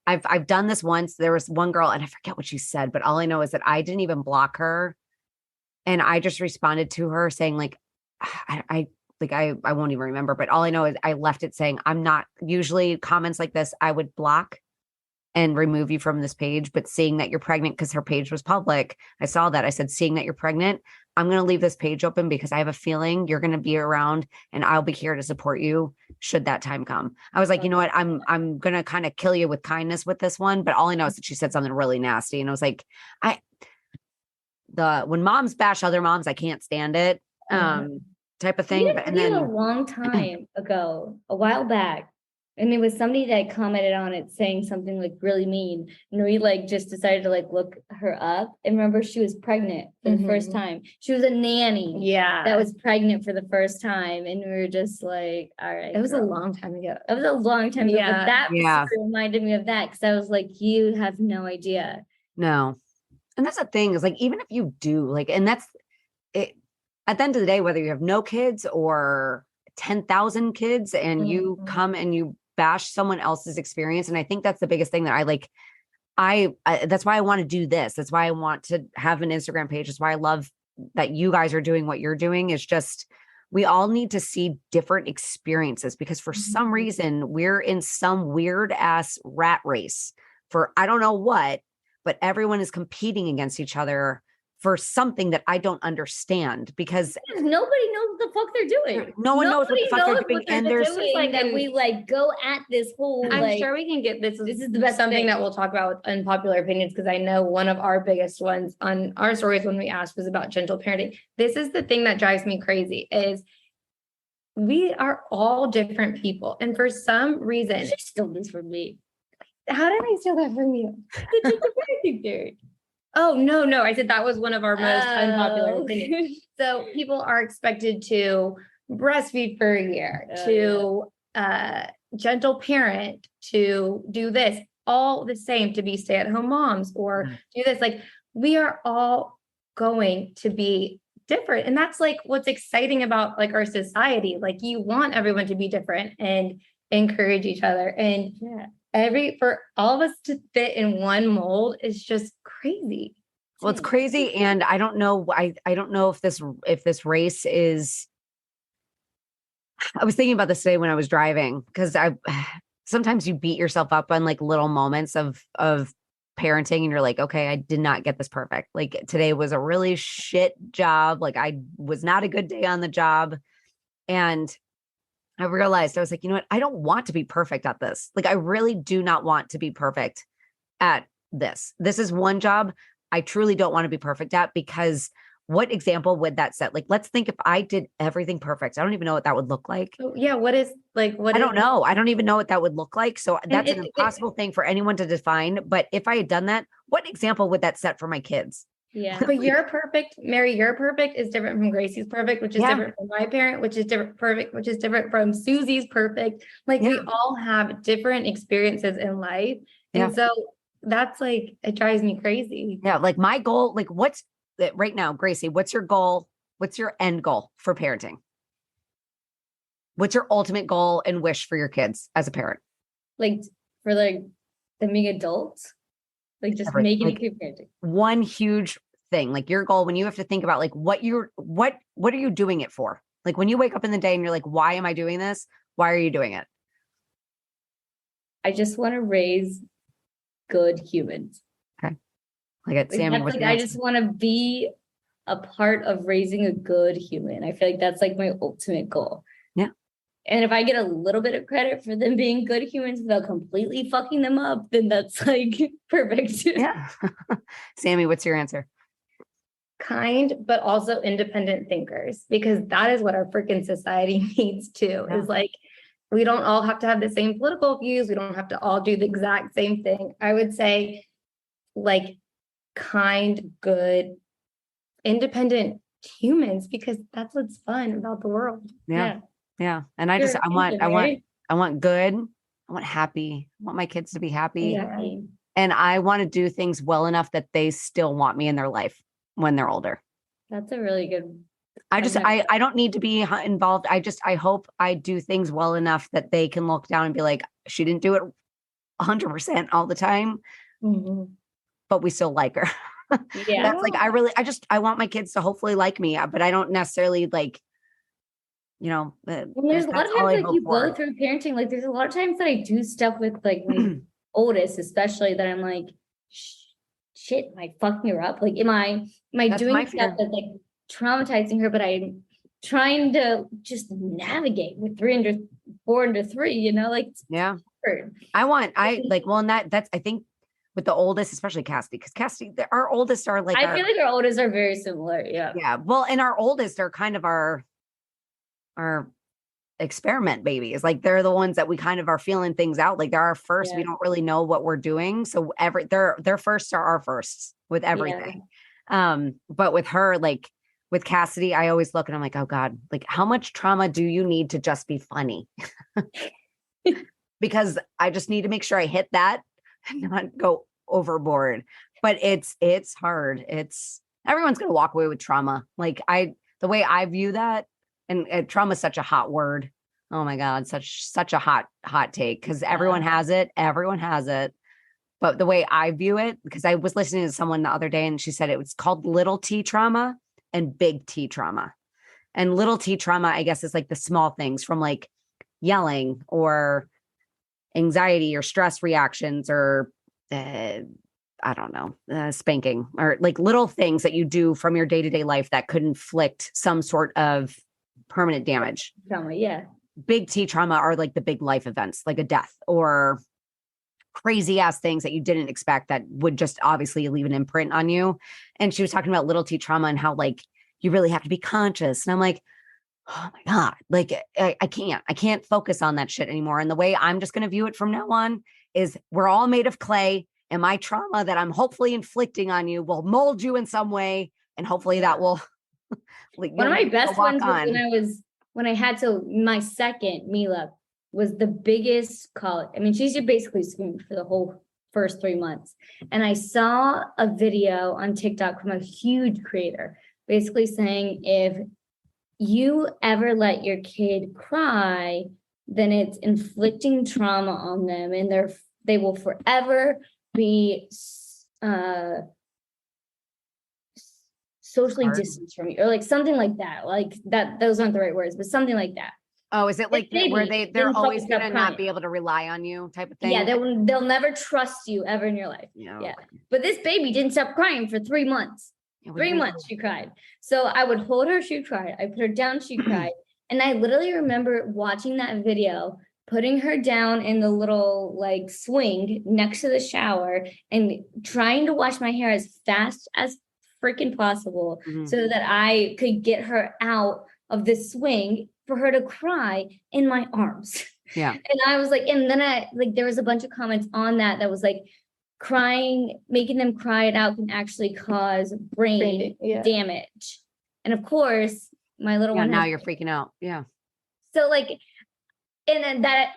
I've done this once. There was one girl and I forget what she said, but all I know is that I didn't even block her. And I just responded to her saying like, I won't even remember, but all I know is I left it saying, I'm not usually comments like this. I would block and remove you from this page, but seeing that you're pregnant, because her page was public, I saw that. I said, seeing that you're pregnant, I'm going to leave this page open because I have a feeling you're going to be around and I'll be here to support you should that time come. I was like, you know what? I'm going to kind of kill you with kindness with this one. But all I know is that she said something really nasty. And I was like, when moms bash other moms, I can't stand it. Type of thing. And then a long time ago, a while back, and it was somebody that commented on it saying something like really mean, and we like just decided to like look her up. And remember, she was pregnant for the first time. She was a nanny, that was pregnant for the first time, and we were just like, all right, it was a long time ago. It was a long time ago. But that reminded me of that, because I was like, you have no idea. No, and that's the thing is like, even if you do like, and that's it. At the end of the day, whether you have no kids or 10,000 kids, and you come and you bash someone else's experience. And I think that's the biggest thing that I like. That's why I want to do this. That's why I want to have an Instagram page. That's why I love that you guys are doing what you're doing. It's just, we all need to see different experiences, because for some reason we're in some weird ass rat race for, I don't know what, but everyone is competing against each other for something that I don't understand, because nobody knows what the fuck they're doing. No one knows what the fuck they're doing. And there's like that we like go at this whole, I'm sure we can get this is the best something that we'll talk about with unpopular opinions, because I know one of our biggest ones on our stories when we asked was about gentle parenting. This is the thing that drives me crazy is we are all different people. And for some reason, she stole this from me. How did I steal that from you? The gentle parenting theory. Oh, no. I said that was one of our most unpopular opinions. So people are expected to breastfeed for a year, to gentle parent, to do this, all the same, to be stay-at-home moms or do this. Like, we are all going to be different. And that's like what's exciting about like our society. Like, you want everyone to be different and encourage each other. And for all of us to fit in one mold is just crazy. Well, it's crazy. And I don't know. I don't know if this race is, I was thinking about this today when I was driving, because sometimes you beat yourself up on like little moments of parenting, and you're like, okay, I did not get this perfect. Like, today was a really shit job. Like, I was not a good day on the job. And I realized, I was like, you know what? I don't want to be perfect at this. Like, I really do not want to be perfect at this. This is one job I truly don't want to be perfect at, because what example would that set? Like, let's think if I did everything perfect. I don't even know what that would look like. Yeah. What I don't know. I don't even know what that would look like. So that's an impossible thing for anyone to define. But if I had done that, what example would that set for my kids? Yeah. But you're perfect, Mary, your perfect is different from Gracie's perfect, which is different from my parent, which is different perfect, which is different from Susie's perfect. Like, we all have different experiences in life. And so that's like, it drives me crazy. Yeah. Like, my goal, like, what's right now, Gracie, what's your goal? What's your end goal for parenting? What's your ultimate goal and wish for your kids as a parent? Like, for like them being adults? Like, just making it good parenting. One huge thing, like your goal, when you have to think about like what are you doing it for? Like, when you wake up in the day and you're like, why am I doing this? Why are you doing it? I just want to raise good humans. Okay. Like, Sammy, I just want to be a part of raising a good human. I feel like that's like my ultimate goal. Yeah. And if I get a little bit of credit for them being good humans without completely fucking them up, then that's like perfect. Yeah. Sammy, what's your answer? Kind, but also independent thinkers, because that is what our freaking society needs too. Is like, we don't all have to have the same political views. We don't have to all do the exact same thing. I would say, like, kind, good, independent humans, because that's what's fun about the world. Yeah. And I want good. I want happy. I want my kids to be happy. Yeah. And I want to do things well enough that they still want me in their life when they're older. That's a really good. I don't need to be involved. I hope I do things well enough that they can look down and be like, she didn't do it 100% all the time, but we still like her. Yeah. That's like, I want my kids to hopefully like me, but I don't necessarily like, and there's a lot of times like you go through parenting, like there's a lot of times that I do stuff with like my oldest, especially, that I'm like, shit, am I fucking her up? Like, am I doing stuff that's like traumatizing her? But I'm trying to just navigate with 4 under 3, like, it's hard. And that's, I think with the oldest, especially Cassidy, because Cassidy, our oldest are like, I feel like our oldest are very similar. Yeah. Yeah. Well, and our oldest are kind of our experiment babies. Like, they're the ones that we kind of are feeling things out. Like, they're our first, we don't really know what we're doing. So their firsts are our firsts with everything. But with her, like with Cassidy, I always look and I'm like, oh God, like how much trauma do you need to just be funny? Because I just need to make sure I hit that and not go overboard. But it's hard. Everyone's going to walk away with trauma. Like the way I view that, and trauma is such a hot word. Oh my God, such a hot take, because everyone has it. Everyone has it. But the way I view it, because I was listening to someone the other day and she said it was called little T trauma and big T trauma. And little T trauma, I guess, is like the small things from like yelling or anxiety or stress reactions or I don't know, spanking, or like little things that you do from your day-to-day life that could inflict some sort of permanent damage. Trauma, yeah. Big T trauma are like the big life events, like a death or crazy ass things that you didn't expect that would just obviously leave an imprint on you. And she was talking about little T trauma and how like you really have to be conscious. And I'm like, oh my God, like I can't focus on that shit anymore. And the way I'm just going to view it from now on is we're all made of clay, and my trauma that I'm hopefully inflicting on you will mold you in some way. And hopefully that will. Like, one of my best ones was when I had my second, Mila, was the biggest colic. I mean, she's just basically screamed for the whole first 3 months. And I saw a video on TikTok from a huge creator basically saying, if you ever let your kid cry, then it's inflicting trauma on them, and they will forever be socially distanced from you, or like something like that. Like that, those aren't the right words, but something like that. Oh, is it like where they're always going to not be able to rely on you type of thing? Yeah, they'll never trust you ever in your life. Yeah. But this baby didn't stop crying for 3 months. 3 months she cried. So I would hold her, she cried. I put her down, she cried. And I literally remember watching that video, putting her down in the little like swing next to the shower and trying to wash my hair as fast as freaking possible so that I could get her out of the swing for her to cry in my arms. Yeah. And I was like, and then there was a bunch of comments on that was like, crying, making them cry it out can actually cause brain damage. And of course, my little one. Now you're freaking out. Yeah. So like, and then that,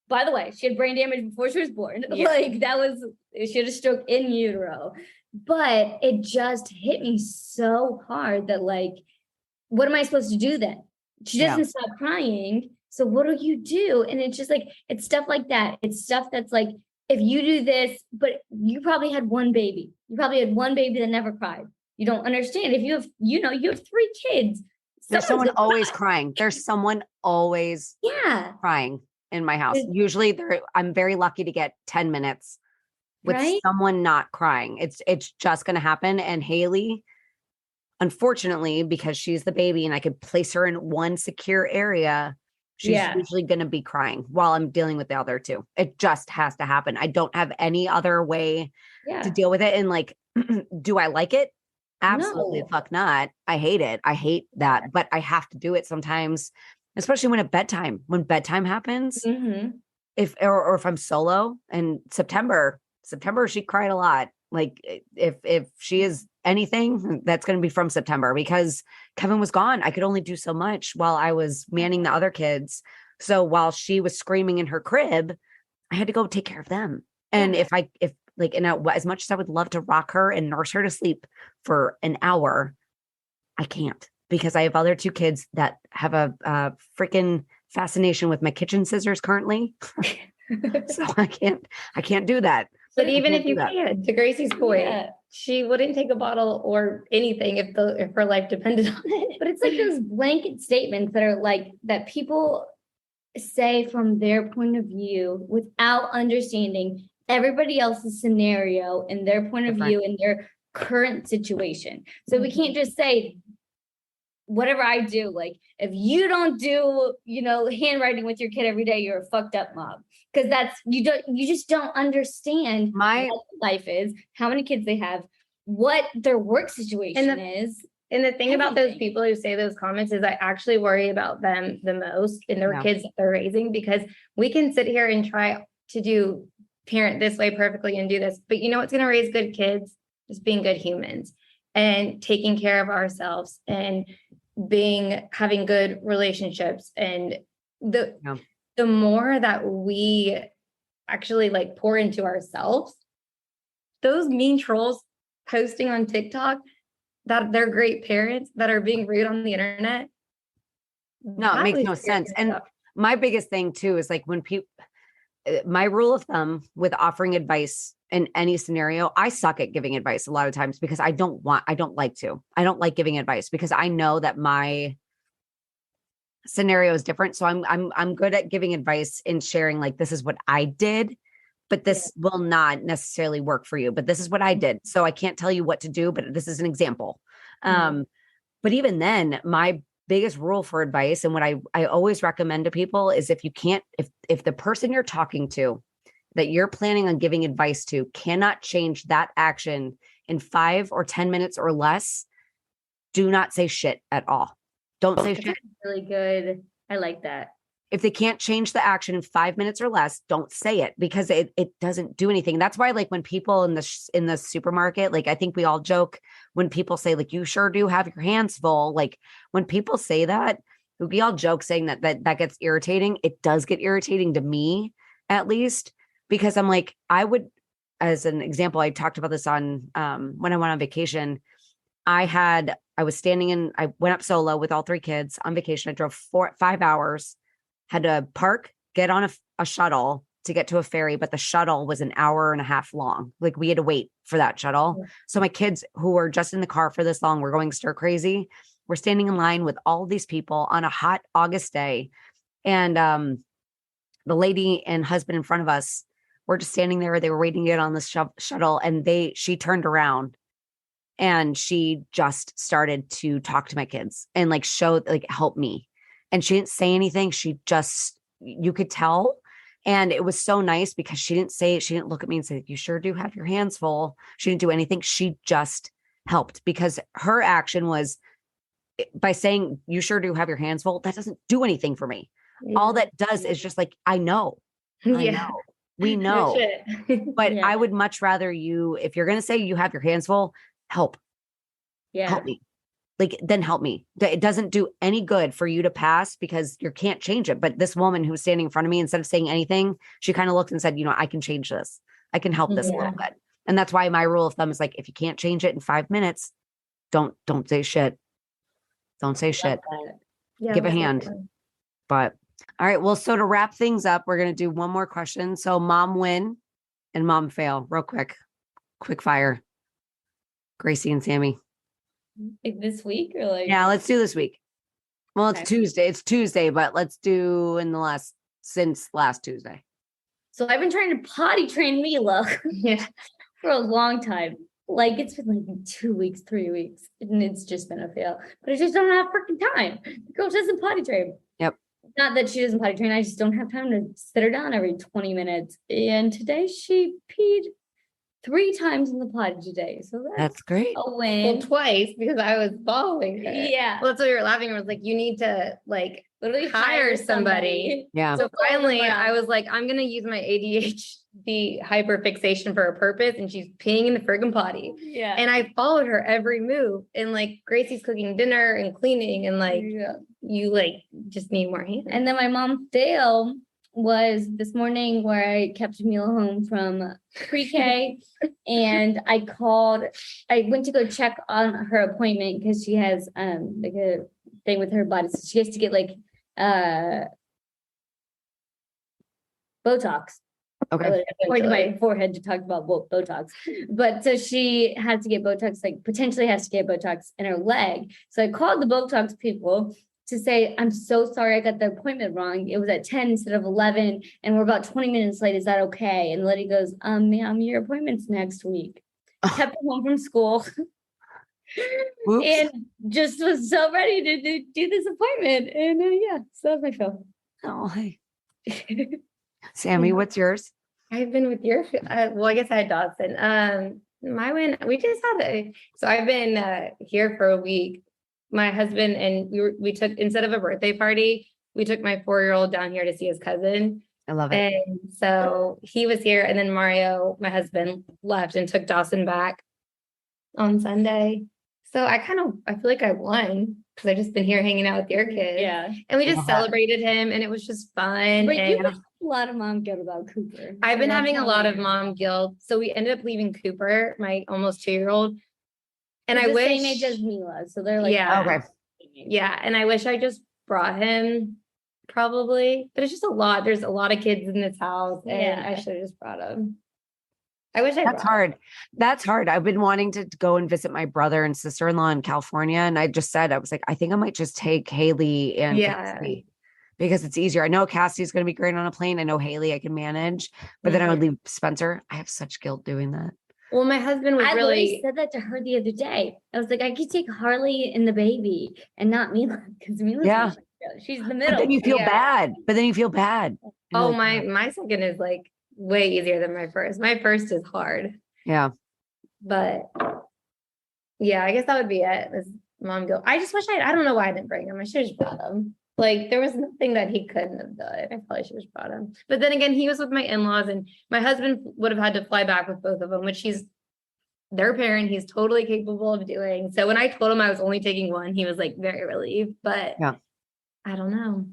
by the way, she had brain damage before she was born. Yeah. Like she had a stroke in utero. But it just hit me so hard that like, what am I supposed to do then? She doesn't stop crying. So what do you do? And it's just like, it's stuff like that. It's stuff that's like, if you do this, but you probably had one baby. You probably had one baby that never cried. You don't understand. If you have, you have 3 kids. There's someone always crying. There's someone always crying in my house. Usually I'm very lucky to get 10 minutes with someone not crying. It's just going to happen. And Haley, unfortunately, because she's the baby and I could place her in one secure area, she's usually going to be crying while I'm dealing with the other 2. It just has to happen. I don't have any other way to deal with it. And like, do I like it? Absolutely fuck not. I hate it. I hate that, but I have to do it sometimes, especially when bedtime happens, if I'm solo. And September, she cried a lot Like if she is anything, that's going to be from September, because Kevin was gone. I could only do so much while I was manning the other kids. So while she was screaming in her crib, I had to go take care of them. And as much as I would love to rock her and nurse her to sleep for an hour, I can't, because I have other 2 kids that have a freaking fascination with my kitchen scissors currently. So I can't do that. But even if you can, to Gracie's point, she wouldn't take a bottle or anything if her life depended on it. But it's like those blanket statements that are like that people say from their point of view without understanding everybody else's scenario and their point of view and their current situation. So we can't just say whatever I do, like if you don't do, handwriting with your kid every day, you're a fucked up mom. Because you just don't understand what life is, how many kids they have, what their work situation is. And the thing about those people who say those comments is I actually worry about them the most and their kids that they're raising, because we can sit here and try to parent this way perfectly and do this. But you know what's going to raise good kids? Just being good humans and taking care of ourselves and having good relationships. And the more that we actually like pour into ourselves, those mean trolls posting on TikTok that they're great parents that are being rude on the internet. No, it makes no sense. And my biggest thing too is like when people, my rule of thumb with offering advice in any scenario, I suck at giving advice a lot of times because I don't like giving advice because I know that my scenario is different. So I'm good at giving advice and sharing like, this is what I did, but this will not necessarily work for you, but this is what I did. So I can't tell you what to do, but this is an example. But even then, my biggest rule for advice and what I always recommend to people is if the person you're talking to that you're planning on giving advice to cannot change that action in 5 or 10 minutes or less, do not say shit at all. Don't say shit. Really good. I like that. If they can't change the action in 5 minutes or less, don't say it because it doesn't do anything. That's why, like when people in the supermarket, like I think we all joke when people say like, you sure do have your hands full. Like when people say that, we all joke saying that gets irritating. It does get irritating to me at least, because I'm like, I would, as an example, I talked about this on when I went on vacation. I went up solo with all 3 kids on vacation. I drove 5 hours, had to park, get on a shuttle to get to a ferry, but the shuttle was an hour and a half long. Like we had to wait for that shuttle. Yeah. So my kids who were just in the car for this long, were going stir crazy. We're standing in line with all these people on a hot August day. And the lady and husband in front of us were just standing there. They were waiting to get on the shuttle, and she turned around and she just started to talk to my kids and like help me. And she didn't say anything. You could tell. And it was so nice because she didn't look at me and say, you sure do have your hands full. She didn't do anything. She just helped, because her action was by saying, you sure do have your hands full. That doesn't do anything for me. Yeah. All that does is just like, I know. We know. But I would much rather if you're going to say you have your hands full, help me. Like, then help me. It doesn't do any good for you to pass because you can't change it. But this woman who was standing in front of me, instead of saying anything, she kind of looked and said, I can change this. I can help this a little bit. And that's why my rule of thumb is like, if you can't change it in 5 minutes, don't say shit. Don't say shit. Give a hand. But all right. Well, so to wrap things up, we're going to do one more question. So mom win and mom fail real quick fire. Gracie and Sammy. Like this week or like? Yeah, let's do this week. Well, it's Tuesday. It's Tuesday, but let's do since last Tuesday. So I've been trying to potty train Mila for a long time. Like it's been like 2 weeks, 3 weeks, and it's just been a fail. But I just don't have freaking time. The girl doesn't potty train. Yep. Not that she doesn't potty train. I just don't have time to sit her down every 20 minutes. And today she peed 3 times in the potty today. So that's great. A win. Well, twice because I was following her. Yeah. Well, that's why we were laughing. I was like, you need to like literally hire somebody. Yeah. So finally I was like, I'm going to use my ADHD hyperfixation for a purpose. And she's peeing in the friggin' potty. Yeah. And I followed her every move. And like Gracie's cooking dinner and cleaning and like, you like just need more hands. And then my mom, Dale, was this morning where I kept Jamila home from pre-K and I went to go check on her appointment because she has like a thing with her body. So she has to get like Botox. Okay. Pointed my forehead to talk about Botox. But so she has to get Botox, like potentially has to get Botox in her leg. So I called the Botox people to say, I'm so sorry I got the appointment wrong. It was at 10 instead of 11 and we're about 20 minutes late. Is that okay? And Letty goes, ma'am, your appointment's next week. Kept her home from school and just was so ready to do this appointment. And yeah, so that was my film. Oh, hey. Sammy, what's yours? I've been with your, well, I guess I had Dawson. My win, we just had so I've been here for a week. My husband and we took, instead of a birthday party, we took my 4-year-old down here to see his cousin. I love it. And so he was here and then Mario, my husband, left and took Dawson back on Sunday. So I feel like I won because I've just been here hanging out with your kids. Yeah. And we just celebrated him and it was just fun. But you and have a lot of mom guilt about Cooper. I've been having a lot of mom guilt. So we ended up leaving Cooper, my almost 2-year-old. And I wish same age as Mila. So they're like, yeah. Okay. Yeah. And I wish I just brought him probably, but it's just a lot. There's a lot of kids in this house and I should have just brought him. I wish I That's hard. That's hard. I've been wanting to go and visit my brother and sister-in-law in California. And I just said, I was like, I think I might just take Haley and Cassie because it's easier. I know Cassie's going to be great on a plane. I know Haley I can manage, but then I would leave Spencer. I have such guilt doing that. Well, my husband was really said that to her the other day. I was like, I could take Harley and the baby and not Mila because Mila's she's the middle. But then you feel bad. Oh, my second is like way easier than my first. My first is hard. Yeah. But yeah, I guess that would be it. Was mom guilt. I just wish I don't know why I didn't bring him. I should have just brought him. Like there was nothing that he couldn't have done. I probably should have brought him. But then again, he was with my in-laws and my husband would have had to fly back with both of them, which he's their parent. He's totally capable of doing. So when I told him I was only taking one, he was like very relieved, but I don't know.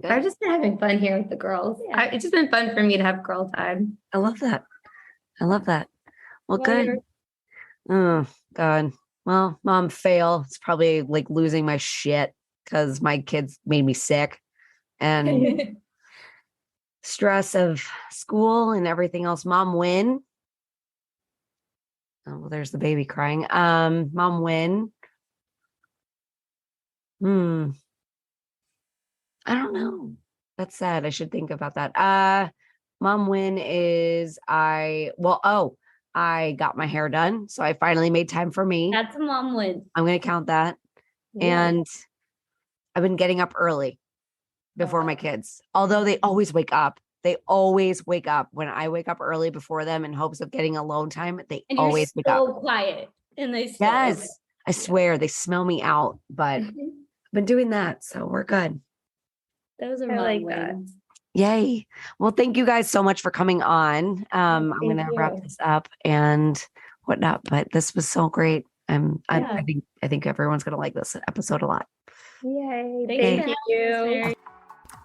Good. I've just been having fun here with the girls. Yeah. It's just been fun for me to have girl time. I love that. Well, good. Oh God. Well, mom fail. It's probably like losing my shit because my kids made me sick and stress of school and everything else. Mom win. Oh, well, there's the baby crying. Mom win. I don't know. That's sad. I should think about that. Mom win is I got my hair done. So I finally made time for me. That's a mom win. I'm going to count that. Yeah. And I've been getting up early before my kids, although they always wake up. They always wake up when I wake up early before them in hopes of getting alone time. They always wake up. So quiet. And they yes, I swear they smell me out, but I've been doing that. So we're good. Those are mom wins. Yay. Well, thank you guys so much for coming on. I'm going to wrap this up and whatnot, but this was so great. I think everyone's going to like this episode a lot. Yay. Thank you.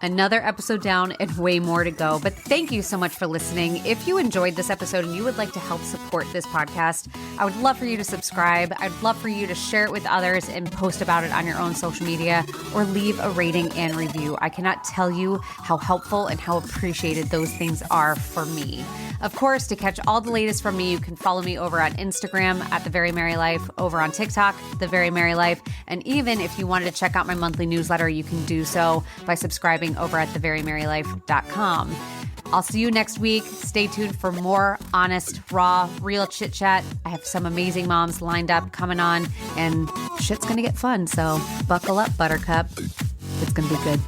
Another episode down and way more to go. But thank you so much for listening. If you enjoyed this episode and you would like to help support this podcast, I would love for you to subscribe. I'd love for you to share it with others and post about it on your own social media or leave a rating and review. I cannot tell you how helpful and how appreciated those things are for me. Of course, to catch all the latest from me, you can follow me over on Instagram at The Very Merry Life, over on TikTok, The Very Merry Life. And even if you wanted to check out my monthly newsletter, you can do so by subscribing over at theverymerrylife.com. I'll see you next week. Stay tuned for more honest, raw, real chit chat. I have some amazing moms lined up coming on and shit's going to get fun. So buckle up, Buttercup. It's going to be good.